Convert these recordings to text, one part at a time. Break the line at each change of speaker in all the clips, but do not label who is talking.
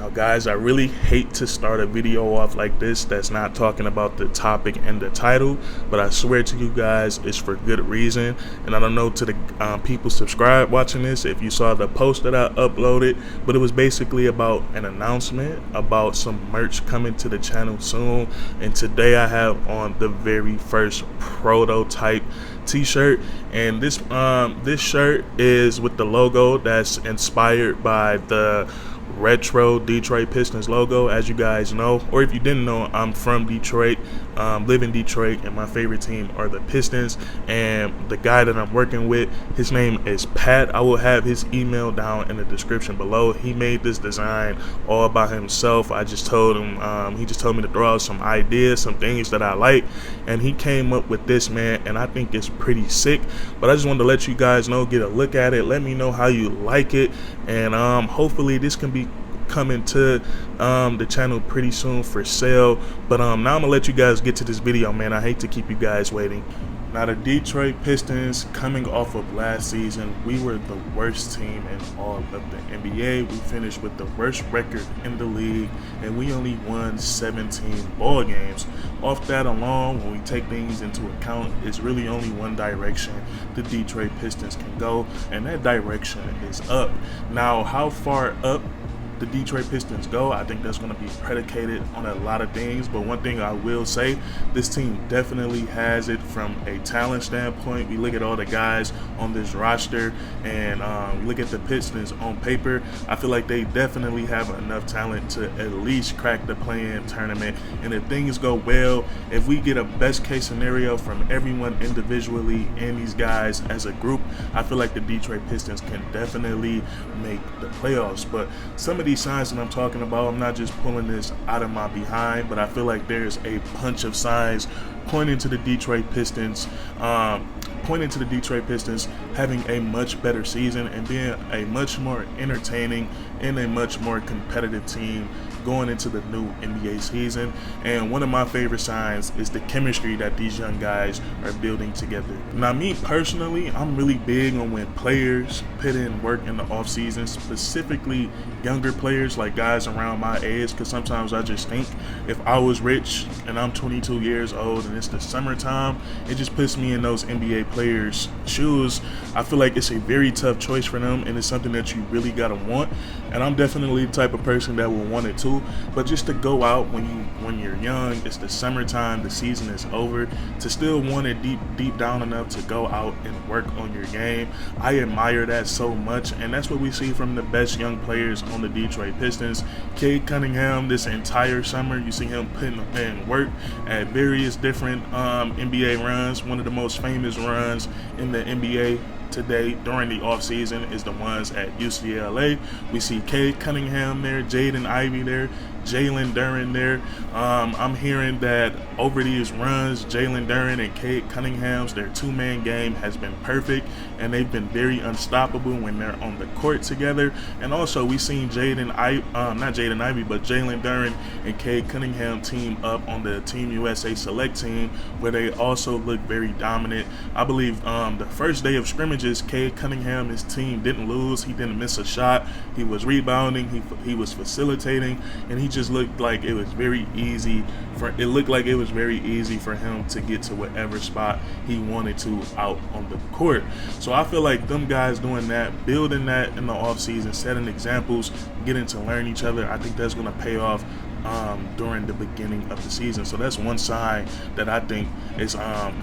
Now guys, I really hate to start a video off like this that's not talking about the topic and the title, but I swear to you guys it's for good reason. And I don't know to the people subscribed watching this if you saw the post that I uploaded, but it was basically about an announcement about some merch coming to the channel soon. And today I have on the very first prototype t-shirt, and this shirt is with the logo that's inspired by the retro Detroit Pistons logo. As you guys know, or if you didn't know, I'm from Detroit, live in Detroit, and my favorite team are the Pistons. And the guy that I'm working with, his name is Pat. I will have his email down in the description below. He made this design all by himself. I just told him, he just told me to throw out some ideas, some things that I like, and he came up with this, man, and I think it's pretty sick. But I just wanted to let you guys know, get a look at it, let me know how you like it, and hopefully this can be coming to the channel pretty soon for sale. But now I'm gonna let you guys get to this video, man. I hate to keep you guys waiting. Now, the Detroit Pistons, coming off of last season, we were the worst team in all of the NBA. We finished with the worst record in the league, and we only won 17 ball games. Off that alone, when we take things into account, it's really only one direction the Detroit Pistons can go, and that direction is up. Now, how far up the Detroit Pistons go, I think that's going to be predicated on a lot of things. But one thing I will say, this team definitely has it from a talent standpoint. We look at all the guys on this roster, and we look at the Pistons on paper. I feel like they definitely have enough talent to at least crack the play-in tournament. And if things go well, if we get a best case scenario from everyone individually and these guys as a group, I feel like the Detroit Pistons can definitely make the playoffs. But some of these signs that I'm talking about, I'm not just pulling this out of my behind, but I feel like there's a bunch of signs pointing to the Detroit Pistons, having a much better season and being a much more entertaining and a much more competitive team going into the new NBA season. And one of my favorite signs is the chemistry that these young guys are building together. Now, me personally, I'm really big on when players put in work in the offseason, specifically younger players, like guys around my age, because sometimes I just think if I was rich and I'm 22 years old and it's the summertime, it just puts me in those NBA players' shoes. I feel like it's a very tough choice for them, and it's something that you really gotta want. And I'm definitely the type of person that will want it too. But just to go out when you're young, it's the summertime, the season is over, to still want it deep down enough to go out and work on your game, I admire that so much. And that's what we see from the best young players on the Detroit Pistons. Cade Cunningham, this entire summer, you see him putting in work at various different NBA runs. One of the most famous runs in the NBA today during the offseason is the ones at UCLA. We see Cade Cunningham there, Jaden Ivey there, Jalen Duren there. I'm hearing that over these runs, Jalen Duren and Cade Cunningham's, their two-man game has been perfect, and they've been very unstoppable when they're on the court together. And also, we've seen Jalen Duren and Cade Cunningham team up on the Team USA Select team, where they also look very dominant. I believe the first day of scrimmages, Cade Cunningham, his team didn't lose. He didn't miss a shot. He was rebounding. He was facilitating, and he just looked like it was very easy for him to get to whatever spot he wanted to out on the court. So I feel like them guys doing that, building that in the offseason, setting examples, getting to learn each other, I think that's going to pay off during the beginning of the season. So that's one sign that I think is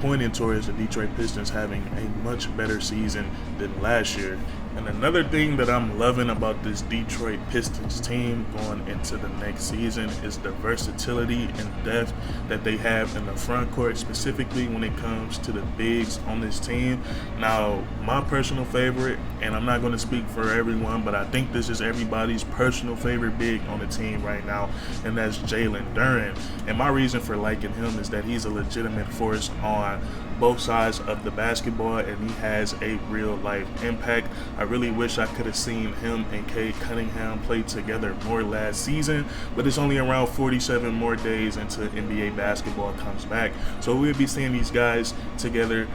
pointing towards the Detroit Pistons having a much better season than last year. And another thing that I'm loving about this Detroit Pistons team going into the next season is the versatility and depth that they have in the front court, specifically when it comes to the bigs on this team. Now, my personal favorite, and I'm not going to speak for everyone, but I think this is everybody's personal favorite big on the team right now, and that's Jalen Duren. And my reason for liking him is that he's a legitimate force on both sides of the basketball, and he has a real life impact. I really wish I could have seen him and Cade Cunningham play together more last season, but it's only around 47 more days until NBA basketball comes back, so we'll be seeing these guys together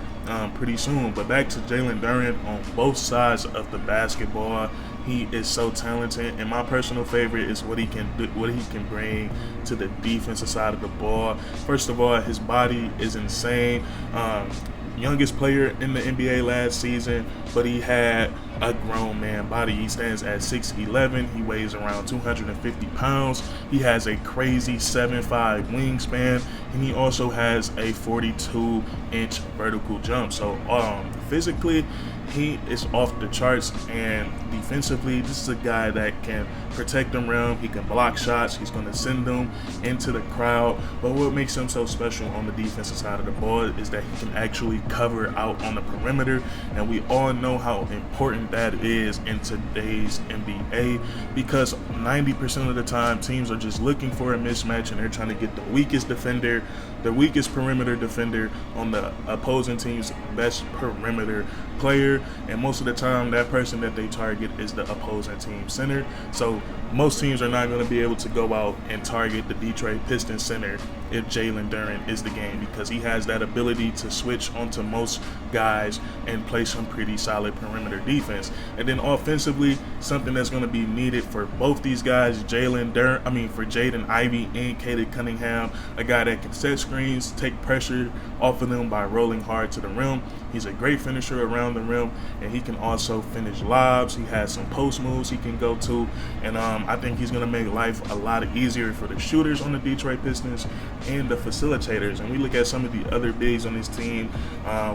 pretty soon. But back to Jalen Duren on both sides of the basketball. He is so talented, and my personal favorite is what he can do, what he can bring to the defensive side of the ball. First of all, his body is insane. Youngest player in the NBA last season, but he had a grown man body. He stands at 6'11". He weighs around 250 pounds. He has a crazy 7'5" wingspan, and he also has a 42-inch vertical jump. So physically, he is off the charts, and defensively, this is a guy that can protect the rim. He can block shots. He's going to send them into the crowd. But what makes him so special on the defensive side of the ball is that he can actually cover out on the perimeter, and we all know how important that is in today's NBA, because 90% of the time teams are just looking for a mismatch, and they're trying to get the weakest defender, the weakest perimeter defender on the opposing team's best perimeter player, and most of the time that person that they target is the opposing team center. So most teams are not going to be able to go out and target the Detroit Pistons center if Jalen Duren is the game, because he has that ability to switch onto most guys and play some pretty solid perimeter defense. And then offensively, something that's going to be needed for both these guys, for Jaden Ivey and Cade Cunningham, a guy that can set screens, take pressure off of them by rolling hard to the rim. He's a great finisher around the rim, and he can also finish lobs. He has some post moves he can go to, and I think he's going to make life a lot easier for the shooters on the Detroit Pistons and the facilitators. And we look at some of the other bigs on this team.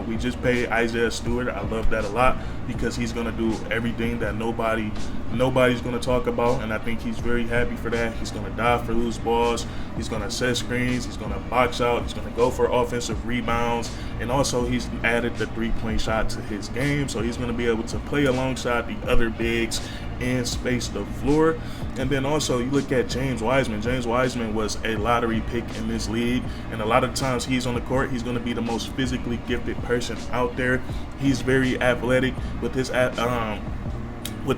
We just paid Isaiah Stewart. I love that a lot, because he's going to do everything that nobody's going to talk about, and I think he's very happy for that. He's going to dive for loose balls. He's going to set screens. He's going to box out. He's going to go for offensive rebounds, and also he's added the three-point shot to his game, so he's going to be able to play alongside the other bigs and space the floor. And then also you look at James Wiseman. James Wiseman was a lottery pick in this league, and a lot of times he's on the court, he's going to be the most physically gifted person out there. He's very athletic. With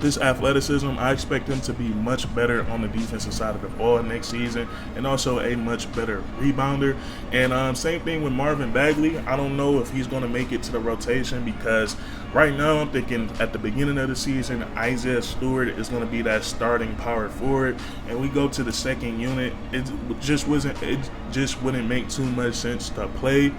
his athleticism, I expect him to be much better on the defensive side of the ball next season, and also a much better rebounder. And same thing with Marvin Bagley. I don't know if he's going to make it to the rotation, because right now I'm thinking at the beginning of the season, Isaiah Stewart is going to be that starting power forward, and we go to the second unit, it just wouldn't make too much sense to play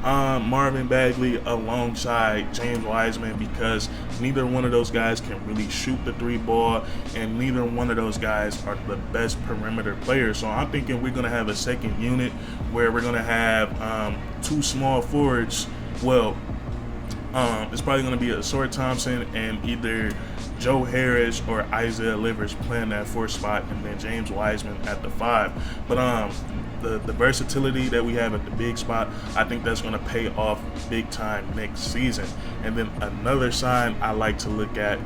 Marvin Bagley alongside James Wiseman, because neither one of those guys can really shoot the three ball, and neither one of those guys are the best perimeter players. So I'm thinking we're going to have a second unit where we're going to have two small forwards. Well, it's probably going to be Asor Thompson and either Joe Harris or Isaiah Livers playing that fourth spot, and then James Wiseman at the 5. But the versatility that we have at the big spot, I think that's going to pay off big time next season. And then another thing I like to look at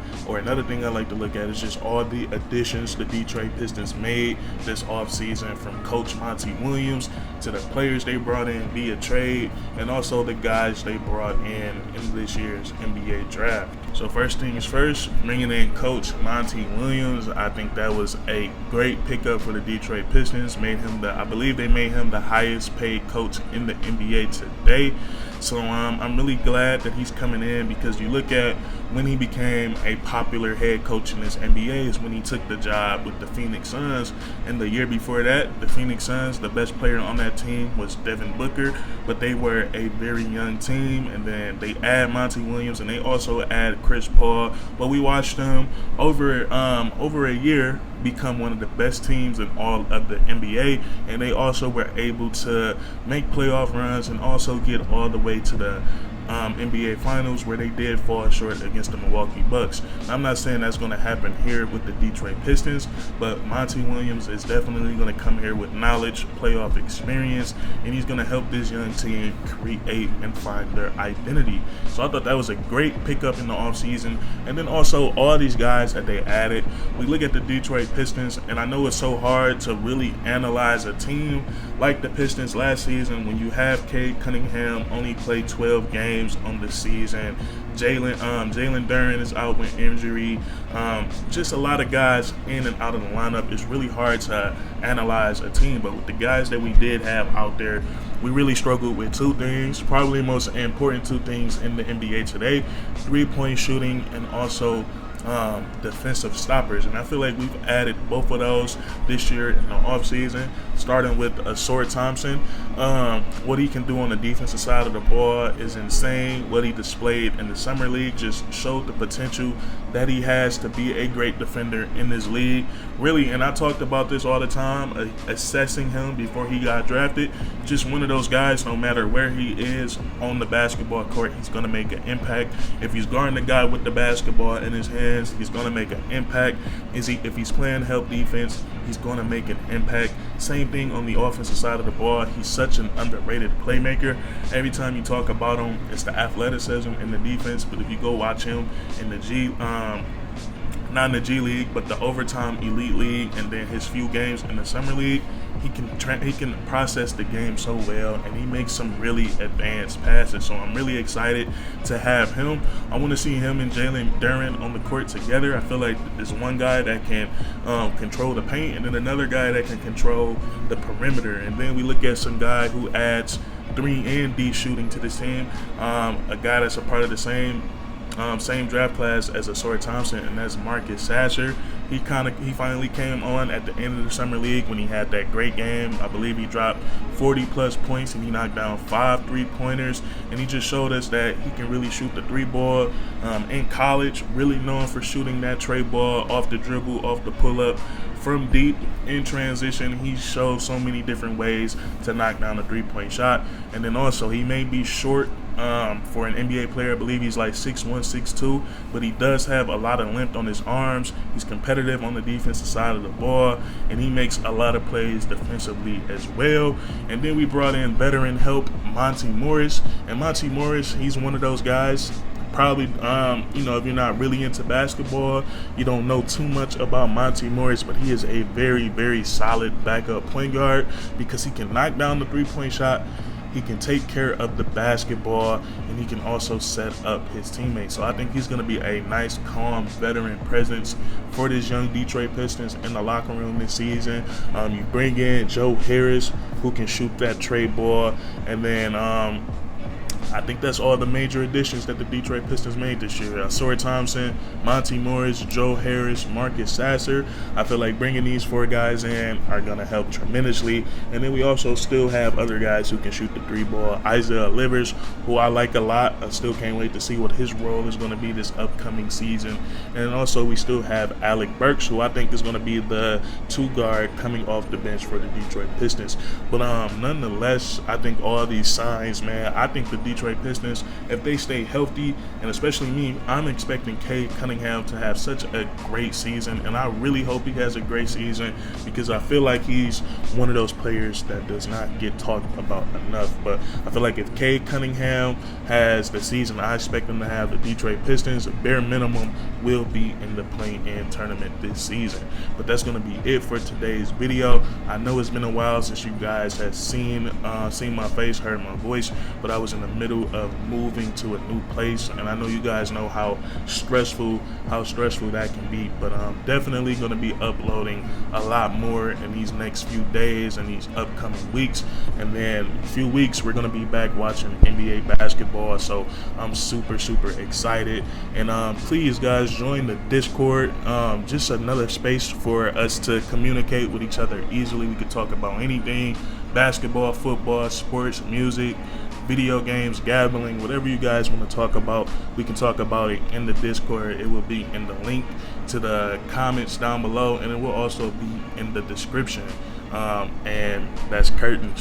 is just all the additions the Detroit Pistons made this offseason, from Coach Monty Williams to the players they brought in via trade, and also the guys they brought in this year's NBA draft. So first things first, bringing in Coach Monty Williams, I think that was a great pickup for the Detroit Pistons. I believe they made him the highest paid coach in the NBA today. So I'm really glad that he's coming in, because you look at when he became a popular head coach in this NBA is when he took the job with the Phoenix Suns. And the year before that, the Phoenix Suns, the best player on that team was Devin Booker, but they were a very young team. And then they add Monty Williams, and they also add Chris Paul. But we watched them over a year become one of the best teams in all of the NBA, and they also were able to make playoff runs and also get all the way to the NBA Finals, where they did fall short against the Milwaukee Bucks. I'm not saying that's going to happen here with the Detroit Pistons, but Monty Williams is definitely going to come here with knowledge, playoff experience, and he's going to help this young team create and find their identity. So I thought that was a great pickup in the offseason. And then also all these guys that they added. We look at the Detroit Pistons, and I know it's so hard to really analyze a team like the Pistons last season when you have Cade Cunningham only played 12 games games on the season. Jalen Duren is out with injury. Just a lot of guys in and out of the lineup. It's really hard to analyze a team, but with the guys that we did have out there, we really struggled with two things, probably the most important two things in the NBA today: three-point shooting and also defensive stoppers. And I feel like we've added both of those this year in the offseason, starting with Asor Thompson. What he can do on the defensive side of the ball is insane. What he displayed in the summer league just showed the potential that he has to be a great defender in this league. Really, and I talked about this all the time, assessing him before he got drafted. Just one of those guys, no matter where he is on the basketball court, he's going to make an impact. If he's guarding the guy with the basketball in his hands, he's going to make an impact. If he's playing help defense, he's going to make an impact. Same thing on the offensive side of the ball. He's such an underrated playmaker. Every time you talk about him, it's the athleticism in the defense. But if you go watch him in the not in the G League, but the overtime elite league, and then his few games in the summer league, he can process the game so well, and he makes some really advanced passes. So I'm really excited to have him. I want to see him and Jalen Duren on the court together. I feel like there's one guy that can control the paint, and then another guy that can control the perimeter. And then we look at some guy who adds 3 and D shooting to this team. A guy that's a part of the same draft class as Asor Thompson, and that's Marcus Sasser. He finally came on at the end of the summer league when he had that great game. I believe he dropped 40 plus points and he knocked down 5 3-pointers, and he just showed us that he can really shoot the 3-ball. In college, really known for shooting that tray ball off the dribble, off the pull-up, from deep, in transition. He shows so many different ways to knock down a 3-point shot. And then also, he may be short for an NBA player. I believe he's like 6'1", 6'2", but he does have a lot of length on his arms. He's competitive on the defensive side of the ball, and he makes a lot of plays defensively as well. And then we brought in veteran help, Monty Morris. And Monty Morris, he's one of those guys, probably, if you're not really into basketball, you don't know too much about Monty Morris, but he is a very, very solid backup point guard because he can knock down the 3-point shot, he can take care of the basketball, and he can also set up his teammates. So I think he's going to be a nice, calm, veteran presence for this young Detroit Pistons in the locker room this season. You bring in Joe Harris, who can shoot that tray ball, and then I think that's all the major additions that the Detroit Pistons made this year. Asor Thompson, Monty Morris, Joe Harris, Marcus Sasser. I feel like bringing these 4 guys in are going to help tremendously. And then we also still have other guys who can shoot the 3-ball. Isaiah Livers, who I like a lot. I still can't wait to see what his role is going to be this upcoming season. And also we still have Alec Burks, who I think is going to be the 2-guard coming off the bench for the Detroit Pistons. But nonetheless, I think all these signs, man, I think the Detroit Pistons, if they stay healthy, and especially me, I'm expecting Cade Cunningham to have such a great season, and I really hope he has a great season because I feel like he's one of those players that does not get talked about enough. But I feel like if Cade Cunningham has the season I expect him to have, the Detroit Pistons, bare minimum, will be in the play-in tournament this season. But that's going to be it for today's video. I know it's been a while since you guys have seen my face, heard my voice, but I was in the middle of moving to a new place, and I know you guys know how stressful that can be. But I'm definitely going to be uploading a lot more in these next few days and these upcoming weeks, and then a few weeks we're going to be back watching NBA basketball. So I'm super excited. And please guys, join the Discord. Just another space for us to communicate with each other easily. We could talk about anything: basketball, football, sports, music, video games, gambling, whatever you guys want to talk about, we can talk about it in the Discord. It will be in the link to the comments down below, and it will also be in the description. And that's curtains.